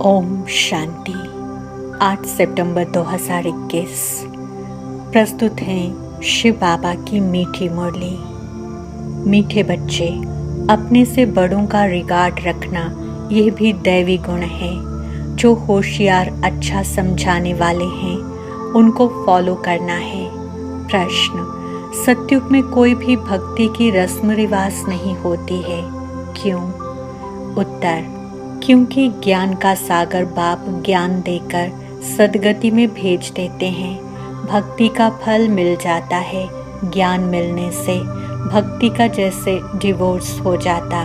ओम शांति। 8 सितंबर 2021 प्रस्तुत हैं शिव बाबा की मीठी मुरली। मीठे बच्चे, अपने से बड़ों का रिगार्ड रखना यह भी दैवी गुण है। जो होशियार अच्छा समझाने वाले हैं उनको फॉलो करना है। प्रश्न: सतयुग में कोई भी भक्ति की रस्म रिवाज नहीं होती है, क्यों? उत्तर: क्योंकि ज्ञान का सागर बाप ज्ञान देकर सद्गति में भेज देते हैं। भक्ति का फल मिल जाता है। ज्ञान मिलने से भक्ति का जैसे डिवोर्स हो जाता।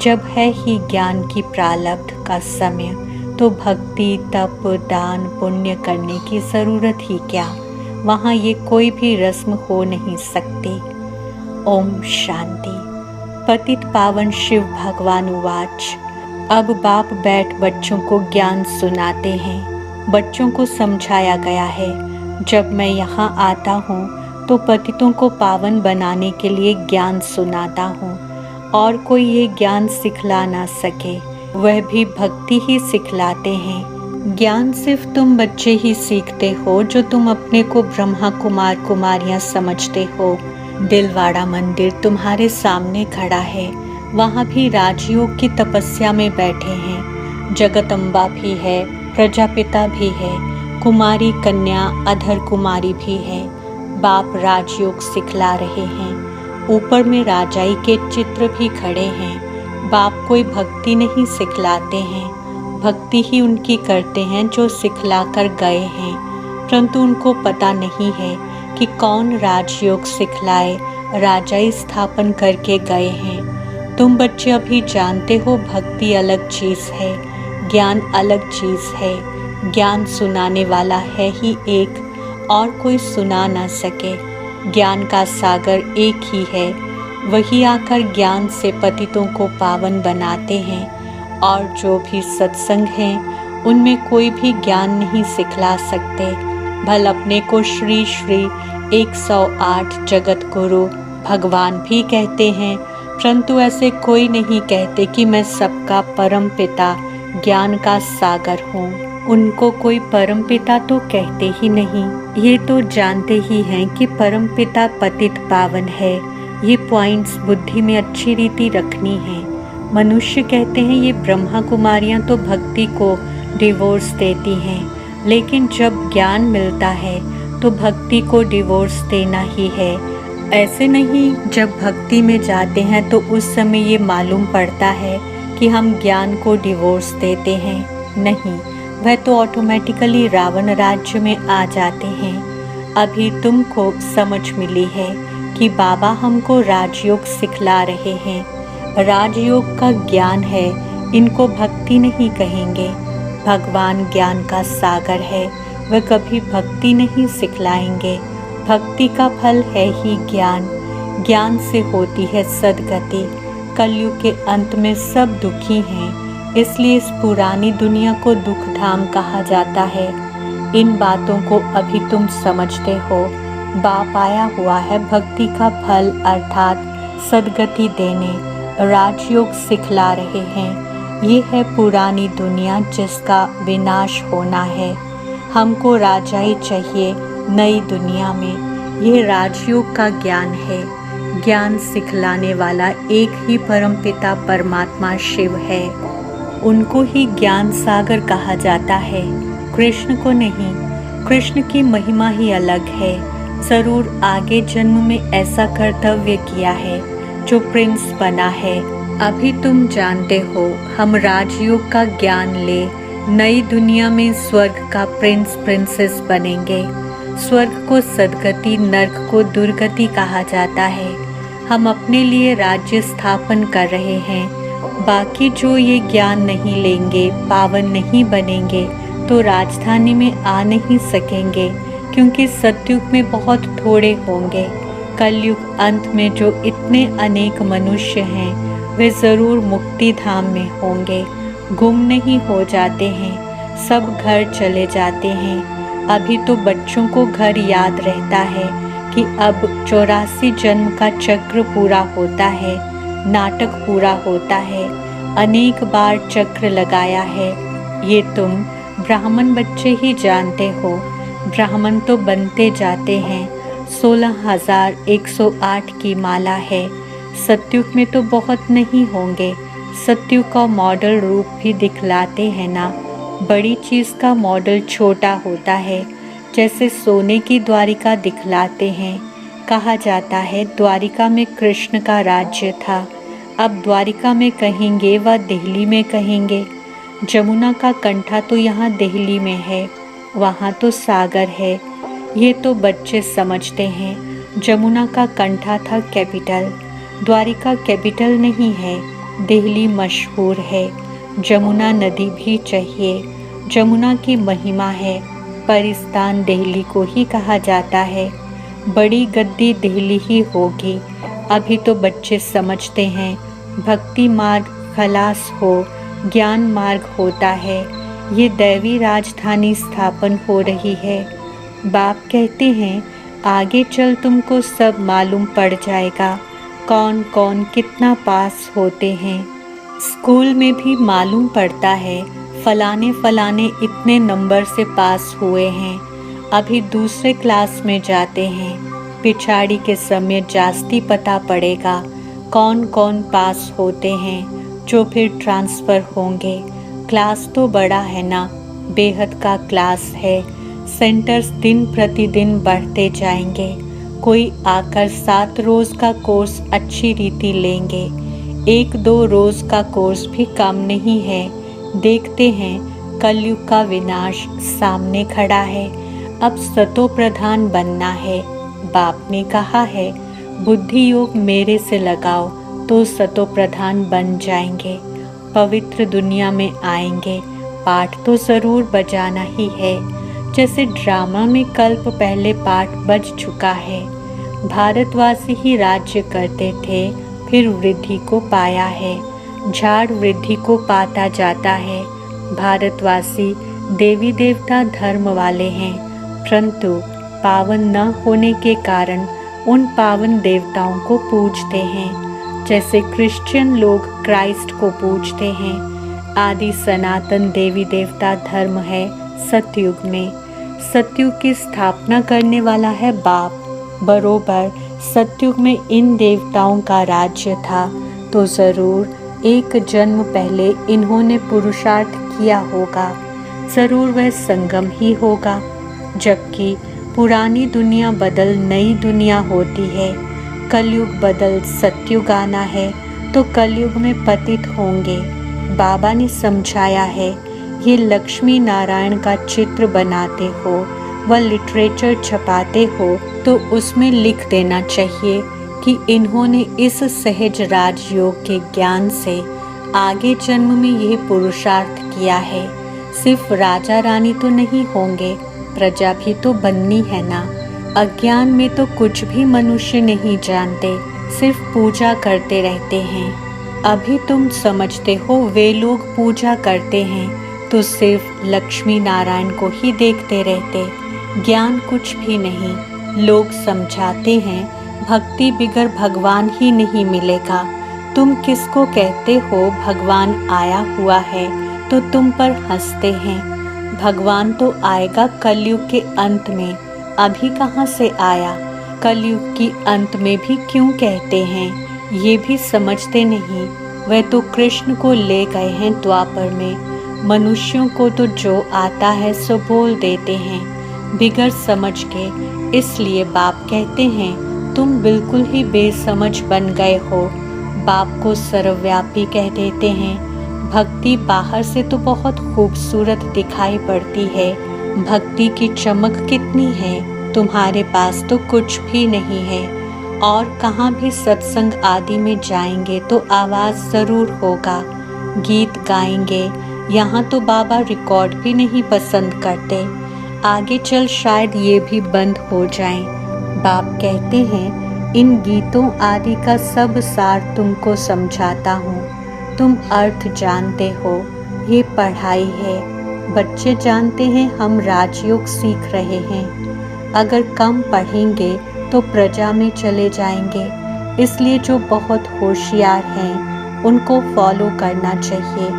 जब है ही ज्ञान की प्रारब्ध का समय, तो भक्ति, तप, दान, पुण्य करने की ज़रूरत ही क्या। वहाँ ये कोई भी रस्म हो नहीं सकती। ओम शांति। पतित पावन शिव भगवान उवाच। अब बाप बैठ बच्चों को ज्ञान सुनाते हैं। बच्चों को समझाया गया है, जब मैं यहाँ आता हूँ तो पतितों को पावन बनाने के लिए ज्ञान सुनाता हूँ, और कोई ये ज्ञान सिखला ना सके। वह भी भक्ति ही सिखलाते हैं। ज्ञान सिर्फ तुम बच्चे ही सीखते हो, जो तुम अपने को ब्रह्मा कुमार कुमारियाँ समझते हो। दिलवाड़ा मंदिर तुम्हारे सामने खड़ा है। वहाँ भी राजयोग की तपस्या में बैठे हैं। जगदम्बा भी है, प्रजापिता भी है, कुमारी कन्या अधर कुमारी भी है। बाप राजयोग सिखला रहे हैं। ऊपर में राजाई के चित्र भी खड़े हैं। बाप कोई भक्ति नहीं सिखलाते हैं, भक्ति ही उनकी करते हैं जो सिखला कर गए हैं। परंतु उनको पता नहीं है कि कौन राजयोग सिखलाए, राजाई स्थापन करके गए हैं। तुम बच्चे अभी जानते हो भक्ति अलग चीज़ है, ज्ञान अलग चीज़ है। ज्ञान सुनाने वाला है ही एक, और कोई सुना ना सके। ज्ञान का सागर एक ही है। वही आकर ज्ञान से पतितों को पावन बनाते हैं। और जो भी सत्संग हैं उनमें कोई भी ज्ञान नहीं सिखला सकते। भल अपने को श्री श्री 108 जगत गुरु भगवान भी कहते हैं, परंतु ऐसे कोई नहीं कहते कि मैं सबका परम पिता ज्ञान का सागर हूँ। उनको कोई परम पिता तो कहते ही नहीं। ये तो जानते ही हैं कि परम पिता पतित पावन है। ये पॉइंट्स बुद्धि में अच्छी रीति रखनी है। मनुष्य कहते हैं ये ब्रह्मा कुमारियाँ तो भक्ति को डिवोर्स देती हैं, लेकिन जब ज्ञान मिलता है तो भक्ति को डिवोर्स देना ही है। ऐसे नहीं, जब भक्ति में जाते हैं तो उस समय ये मालूम पड़ता है कि हम ज्ञान को डिवोर्स देते हैं। नहीं, वह तो ऑटोमेटिकली रावण राज्य में आ जाते हैं। अभी तुमको समझ मिली है कि बाबा हमको राजयोग सिखला रहे हैं। राजयोग का ज्ञान है, इनको भक्ति नहीं कहेंगे। भगवान ज्ञान का सागर है, वह कभी भक्ति नहीं सिखलाएंगे। भक्ति का फल है ही ज्ञान। ज्ञान से होती है सद्गति। कलयुग के अंत में सब दुखी हैं, इसलिए इस पुरानी दुनिया को दुख धाम कहा जाता है। इन बातों को अभी तुम समझते हो। बाप आया हुआ है भक्ति का फल अर्थात सद्गति देने। राजयोग सिखला रहे हैं। ये है पुरानी दुनिया जिसका विनाश होना है। हमको राजाई चाहिए नई दुनिया में। यह राजयोग का ज्ञान है। ज्ञान सिखलाने वाला एक ही परमपिता परमात्मा शिव है। उनको ही ज्ञान सागर कहा जाता है, कृष्ण को नहीं। कृष्ण की महिमा ही अलग है। ज़रूर आगे जन्म में ऐसा कर्तव्य किया है जो प्रिंस बना है। अभी तुम जानते हो हम राजयोग का ज्ञान ले नई दुनिया में स्वर्ग का प्रिंस प्रिंसेस बनेंगे। स्वर्ग को सद्गति, नर्क को दुर्गति कहा जाता है। हम अपने लिए राज्य स्थापन कर रहे हैं। बाकी जो ये ज्ञान नहीं लेंगे, पावन नहीं बनेंगे, तो राजधानी में आ नहीं सकेंगे, क्योंकि सतयुग में बहुत थोड़े होंगे। कलयुग अंत में जो इतने अनेक मनुष्य हैं वे ज़रूर मुक्ति धाम में होंगे, गुम नहीं हो जाते हैं, सब घर चले जाते हैं। अभी तो बच्चों को घर याद रहता है कि अब 84 जन्म का चक्र पूरा होता है, नाटक पूरा होता है, अनेक बार चक्र लगाया है। ये तुम ब्राह्मण बच्चे ही जानते हो। ब्राह्मण तो बनते जाते हैं। 16,108 की माला है। सतयुग में तो बहुत नहीं होंगे। सतयुग का मॉडल रूप भी दिखलाते हैं ना। बड़ी चीज़ का मॉडल छोटा होता है, जैसे सोने की द्वारिका दिखलाते हैं। कहा जाता है द्वारिका में कृष्ण का राज्य था। अब द्वारिका में कहेंगे व दिल्ली में कहेंगे। जमुना का कंठा तो यहाँ दिल्ली में है, वहाँ तो सागर है। ये तो बच्चे समझते हैं। जमुना का कंठा था कैपिटल, द्वारिका कैपिटल नहीं है। दिल्ली मशहूर है, जमुना नदी भी चाहिए। जमुना की महिमा है, पर स्थान दिल्ली को ही कहा जाता है। बड़ी गद्दी दिल्ली ही होगी। अभी तो बच्चे समझते हैं भक्ति मार्ग खलास हो, ज्ञान मार्ग होता है। ये दैवी राजधानी स्थापन हो रही है। बाप कहते हैं आगे चल तुमको सब मालूम पड़ जाएगा, कौन कौन कितना पास होते हैं। स्कूल में भी मालूम पड़ता है फलाने फलाने इतने नंबर से पास हुए हैं। अभी दूसरे क्लास में जाते हैं, पिछाड़ी के समय जास्ती पता पड़ेगा कौन कौन पास होते हैं, जो फिर ट्रांसफ़र होंगे। क्लास तो बड़ा है ना, बेहद का क्लास है। सेंटर्स दिन प्रतिदिन बढ़ते जाएंगे। कोई आकर 7 रोज़ का कोर्स अच्छी रीति लेंगे। 1-2 रोज़ का कोर्स भी कम नहीं है। देखते हैं कलयुग का विनाश सामने खड़ा है। अब सतो प्रधान बनना है। बाप ने कहा है बुद्धि योग मेरे से लगाओ तो सतो प्रधान बन जाएंगे, पवित्र दुनिया में आएंगे। पाठ तो ज़रूर बजाना ही है, जैसे ड्रामा में कल्प पहले पाठ बज चुका है। भारतवासी ही राज्य करते थे, फिर वृद्धि को पाया है। झाड़ वृद्धि को पाता जाता है। भारतवासी देवी देवता धर्म वाले हैं, परंतु पावन न होने के कारण उन पावन देवताओं को पूजते हैं, जैसे क्रिश्चियन लोग क्राइस्ट को पूजते हैं। आदि सनातन देवी देवता धर्म है सतयुग में। सतयुग की स्थापना करने वाला है बाप। बरोबर सतयुग में इन देवताओं का राज्य था, तो ज़रूर एक जन्म पहले इन्होंने पुरुषार्थ किया होगा। ज़रूर वह संगम ही होगा। जबकि पुरानी दुनिया बदल नई दुनिया होती है, कलयुग बदल सतयुग आना है, तो कलयुग में पतित होंगे। बाबा ने समझाया है, ये लक्ष्मी नारायण का चित्र बनाते हो व लिटरेचर छपाते हो तो उसमें लिख देना चाहिए कि इन्होंने इस सहज राजयोग के ज्ञान से आगे जन्म में यह पुरुषार्थ किया है। सिर्फ राजा रानी तो नहीं होंगे, प्रजा भी तो बननी है ना। अज्ञान में तो कुछ भी मनुष्य नहीं जानते, सिर्फ पूजा करते रहते हैं। अभी तुम समझते हो वे लोग पूजा करते हैं तो सिर्फ लक्ष्मी नारायण को ही देखते रहते, ज्ञान कुछ भी नहीं। लोग समझाते हैं भक्ति बिगर भगवान ही नहीं मिलेगा। तुम किसको कहते हो भगवान आया हुआ है तो तुम पर हंसते हैं। भगवान तो आएगा कलयुग के अंत में, अभी कहाँ से आया। कलयुग की अंत में भी क्यों कहते हैं, ये भी समझते नहीं। वह तो कृष्ण को ले गए हैं द्वापर में। मनुष्यों को तो जो आता है सो बोल देते हैं बिगर समझ के। इसलिए बाप कहते हैं तुम बिल्कुल ही बेसमझ बन गए हो। बाप को सर्वव्यापी कह देते हैं। भक्ति बाहर से तो बहुत खूबसूरत दिखाई पड़ती है। भक्ति की चमक कितनी है, तुम्हारे पास तो कुछ भी नहीं है। और कहाँ भी सत्संग आदि में जाएंगे तो आवाज़ ज़रूर होगा, गीत गाएंगे। यहाँ तो बाबा रिकॉर्ड भी नहीं पसंद करते। आगे चल शायद ये भी बंद हो जाएं। बाप कहते हैं इन गीतों आदि का सब सार तुमको समझाता हूँ। तुम अर्थ जानते हो, ये पढ़ाई है। बच्चे जानते हैं हम राजयोग सीख रहे हैं। अगर कम पढ़ेंगे तो प्रजा में चले जाएंगे। इसलिए जो बहुत होशियार हैं उनको फॉलो करना चाहिए,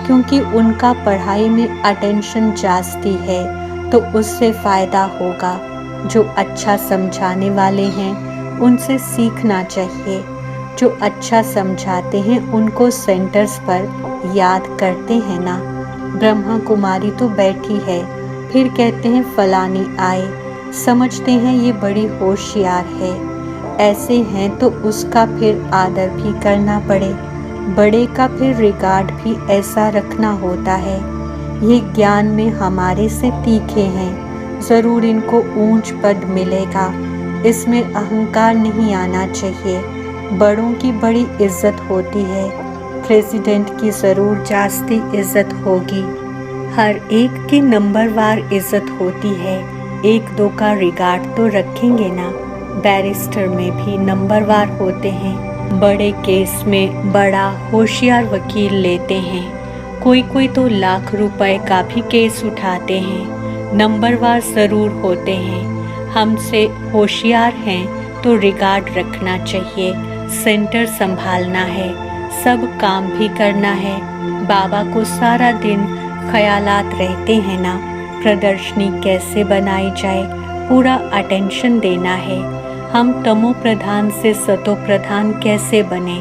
क्योंकि उनका पढ़ाई में अटेंशन जास्ती है तो उससे फ़ायदा होगा। जो अच्छा समझाने वाले हैं उनसे सीखना चाहिए। जो अच्छा समझाते हैं उनको सेंटर्स पर याद करते हैं ना। ब्रह्मा कुमारी तो बैठी है, फिर कहते हैं फलानी आए, समझते हैं ये बड़ी होशियार है। ऐसे हैं तो उसका फिर आदर भी करना पड़े। बड़े का फिर रिगार्ड भी ऐसा रखना होता है। ये ज्ञान में हमारे से तीखे हैं, ज़रूर इनको ऊंच पद मिलेगा। इसमें अहंकार नहीं आना चाहिए। बड़ों की बड़ी इज्जत होती है, प्रेसिडेंट की ज़रूर जास्ती इज्जत होगी। हर एक की नंबरवार इज्जत होती है, एक दो का रिगार्ड तो रखेंगे ना। बैरिस्टर में भी नंबरवार होते हैं। बड़े केस में बड़ा होशियार वकील लेते हैं। कोई कोई तो लाख रुपए का भी केस उठाते हैं। नंबरवार ज़रूर होते हैं। हमसे होशियार हैं तो रिगार्ड रखना चाहिए। सेंटर संभालना है, सब काम भी करना है। बाबा को सारा दिन ख्यालात रहते हैं ना, प्रदर्शनी कैसे बनाई जाए, पूरा अटेंशन देना है। हम तमो प्रधान से सतो प्रधान कैसे बने।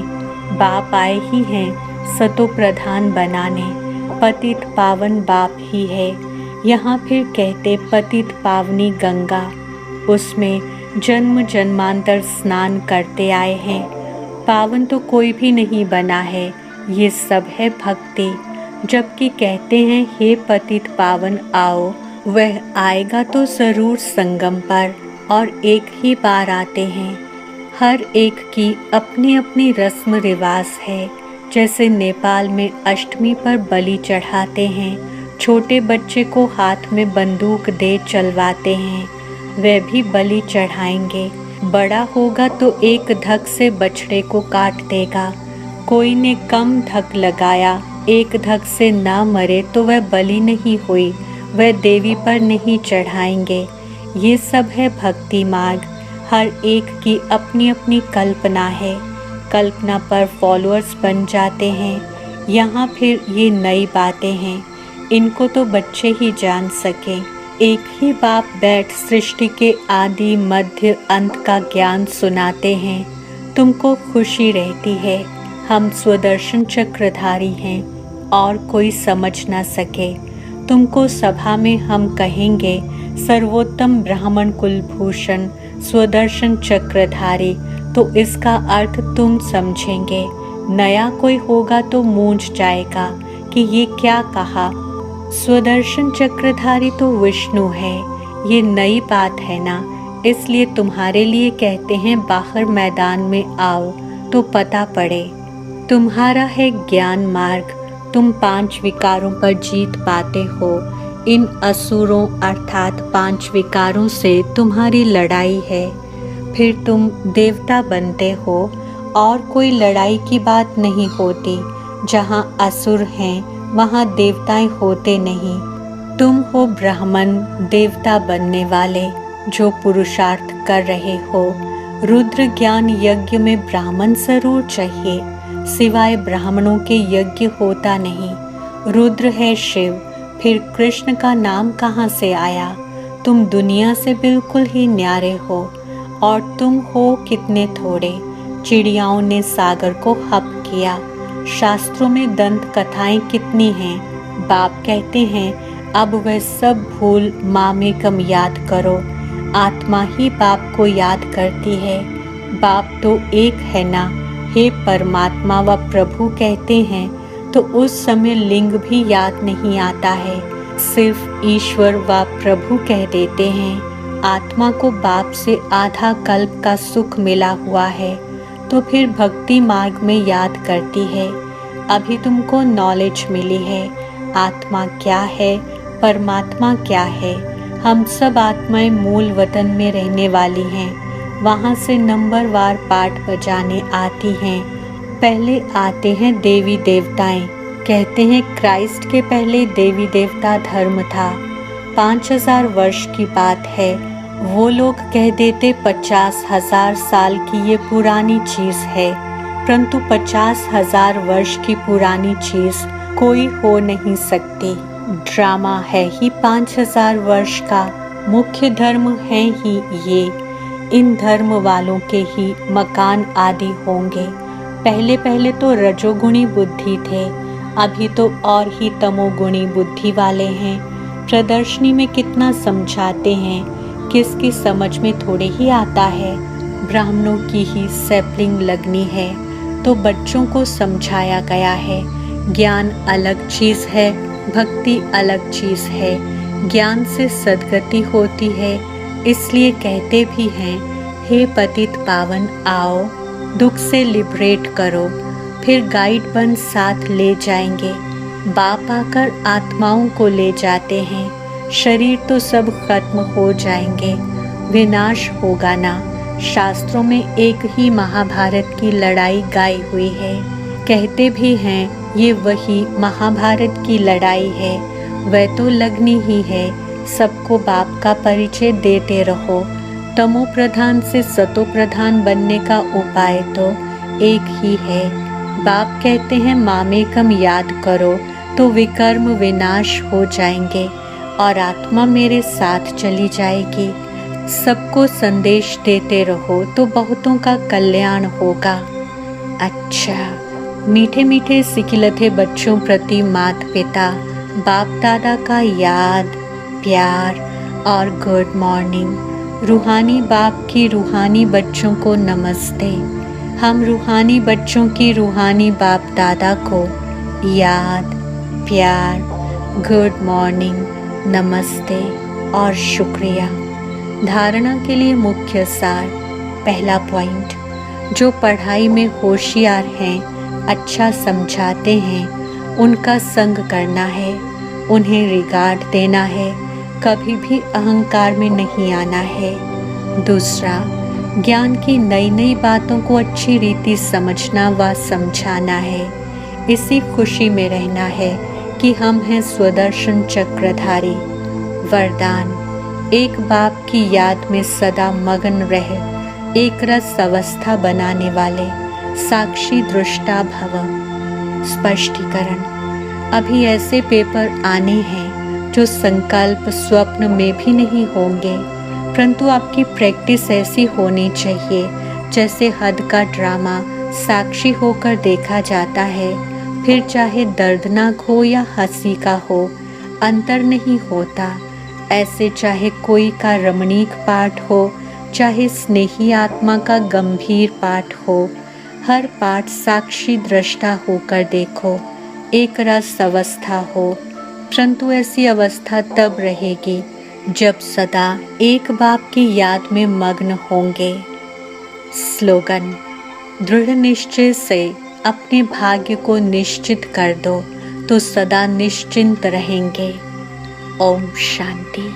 बाप आए ही हैं सतो प्रधान बनाने। पतित पावन बाप ही है। यहाँ फिर कहते पतित पावनी गंगा, उसमें जन्म जन्मांतर स्नान करते आए हैं। पावन तो कोई भी नहीं बना है, ये सब है भक्ति। जबकि कहते हैं हे पतित पावन आओ, वह आएगा तो ज़रूर संगम पर, और एक ही बार आते हैं। हर एक की अपनी अपनी रस्म रिवाज है। जैसे नेपाल में अष्टमी पर बलि चढ़ाते हैं, छोटे बच्चे को हाथ में बंदूक दे चलवाते हैं, वे भी बलि चढ़ाएंगे। बड़ा होगा तो एक धक से बछड़े को काट देगा। कोई ने कम धक लगाया, एक धक से ना मरे तो वह बलि नहीं हुई, वह देवी पर नहीं चढ़ाएंगे। ये सब है भक्ति मार्ग। हर एक की अपनी अपनी कल्पना है। कल्पना पर फॉलोअर्स बन जाते हैं। यहाँ फिर ये नई बातें हैं, इनको तो बच्चे ही जान सके। एक ही बाप बैठ सृष्टि के आदि मध्य अंत का ज्ञान सुनाते हैं। तुमको खुशी रहती है। हम स्वदर्शन चक्रधारी हैं और कोई समझ ना सके। तुमको सभा में हम कहेंगे सर्वोत्तम ब्राह्मण कुलभूषण स्वदर्शन चक्रधारी, तो इसका अर्थ तुम समझेंगे। नया कोई होगा तो मूंझ जाएगा कि ये क्या कहा। स्वदर्शन चक्रधारी तो विष्णु है, ये नई बात है ना। इसलिए तुम्हारे लिए कहते हैं बाहर मैदान में आओ तो पता पड़े। तुम्हारा है ज्ञान मार्ग, तुम 5 विकारों पर जीत पाते हो। इन असुरों अर्थात 5 विकारों से तुम्हारी लड़ाई है। फिर तुम देवता बनते हो और कोई लड़ाई की बात नहीं होती। जहाँ असुर हैं वहाँ देवताएं होते नहीं। तुम हो ब्राह्मण देवता बनने वाले जो पुरुषार्थ कर रहे हो। रुद्र ज्ञान यज्ञ में ब्राह्मण जरूर चाहिए, सिवाय ब्राह्मणों के यज्ञ होता नहीं। रुद्र है शिव, फिर कृष्ण का नाम कहाँ से आया। तुम दुनिया से बिल्कुल ही न्यारे हो, और तुम हो कितने थोड़े। चिड़ियाओं ने सागर को हप किया। शास्त्रों में दंत कथाएं कितनी हैं। बाप कहते हैं अब वह सब भूल मामेकम याद करो। आत्मा ही बाप को याद करती है। बाप तो एक है ना। हे परमात्मा व प्रभु कहते हैं तो उस समय लिंग भी याद नहीं आता है, सिर्फ ईश्वर व प्रभु कह देते हैं। आत्मा को बाप से आधा कल्प का सुख मिला हुआ है तो फिर भक्ति मार्ग में याद करती है। अभी तुमको नॉलेज मिली है, आत्मा क्या है, परमात्मा क्या है। हम सब आत्माएं मूल वतन में रहने वाली हैं। वहाँ से नंबरवार पाठ बजाने आती हैं। पहले आते हैं देवी देवताएं। कहते हैं क्राइस्ट के पहले देवी देवता धर्म था। 5000 वर्ष की बात है। वो लोग कह देते 50,000 साल की ये पुरानी चीज है, परंतु 50,000 वर्ष की पुरानी चीज कोई हो नहीं सकती। ड्रामा है ही 5000 वर्ष का, मुख्य धर्म है ही ये। इन धर्म वालों के ही मकान आदि होंगे। पहले पहले तो रजोगुणी बुद्धि थे, अभी तो और ही तमोगुणी बुद्धि वाले हैं। प्रदर्शनी में कितना समझाते हैं, किसकी समझ में थोड़े ही आता है। ब्राह्मणों की ही सैपलिंग लगनी है तो बच्चों को समझाया गया है। ज्ञान अलग चीज है, भक्ति अलग चीज है। ज्ञान से सद्गति होती है, इसलिए कहते भी हैं, हे पतित पावन आओ, दुख से लिबरेट करो। फिर गाइड बन साथ ले जाएंगे। बाप आकर आत्माओं को ले जाते हैं। शरीर तो सब खत्म हो जाएंगे, विनाश होगा ना। शास्त्रों में एक ही महाभारत की लड़ाई गाई हुई है। कहते भी हैं ये वही महाभारत की लड़ाई है। वह तो लगनी ही है। सबको बाप का परिचय देते रहो। तमो प्रधान से सतो प्रधान बनने का उपाय तो एक ही है। बाप कहते हैं मामेकम याद करो तो विकर्म विनाश हो जाएंगे और आत्मा मेरे साथ चली जाएगी। सबको संदेश देते रहो तो बहुतों का कल्याण होगा। अच्छा, मीठे मीठे सिकिलथे बच्चों प्रति माता पिता बाप दादा का याद, प्यार और गुड मॉर्निंग। रूहानी बाप की रूहानी बच्चों को नमस्ते। हम रूहानी बच्चों की रूहानी बाप दादा को याद, प्यार, गुड मॉर्निंग, नमस्ते और शुक्रिया। धारणा के लिए मुख्य सार। पहला पॉइंट, जो पढ़ाई में होशियार हैं, अच्छा समझाते हैं, उनका संग करना है, उन्हें रिगार्ड देना है, कभी भी अहंकार में नहीं आना है। दूसरा, ज्ञान की नई नई बातों को अच्छी रीति समझना व समझाना है। इसी खुशी में रहना है कि हम हैं स्वदर्शन चक्रधारी। वरदान, एक बाप की याद में सदा मगन रह एक रस अवस्था बनाने वाले साक्षी दृष्टा भव। स्पष्टीकरण, अभी ऐसे पेपर आने हैं जो संकल्प स्वप्न में भी नहीं होंगे, परंतु आपकी प्रैक्टिस ऐसी होनी चाहिए जैसे हद का ड्रामा साक्षी होकर देखा जाता है। फिर चाहे दर्दनाक हो या हंसी का हो, अंतर नहीं होता। ऐसे चाहे कोई का रमणीक पाठ हो, चाहे स्नेही आत्मा का गंभीर पाठ हो, हर पाठ साक्षी दृष्टा होकर देखो, एक रस अवस्था हो। परंतु ऐसी अवस्था तब रहेगी जब सदा एक बाप की याद में मग्न होंगे। स्लोगन, दृढ़ निश्चय से अपने भाग्य को निश्चित कर दो तो सदा निश्चिंत रहेंगे। ओम शांति।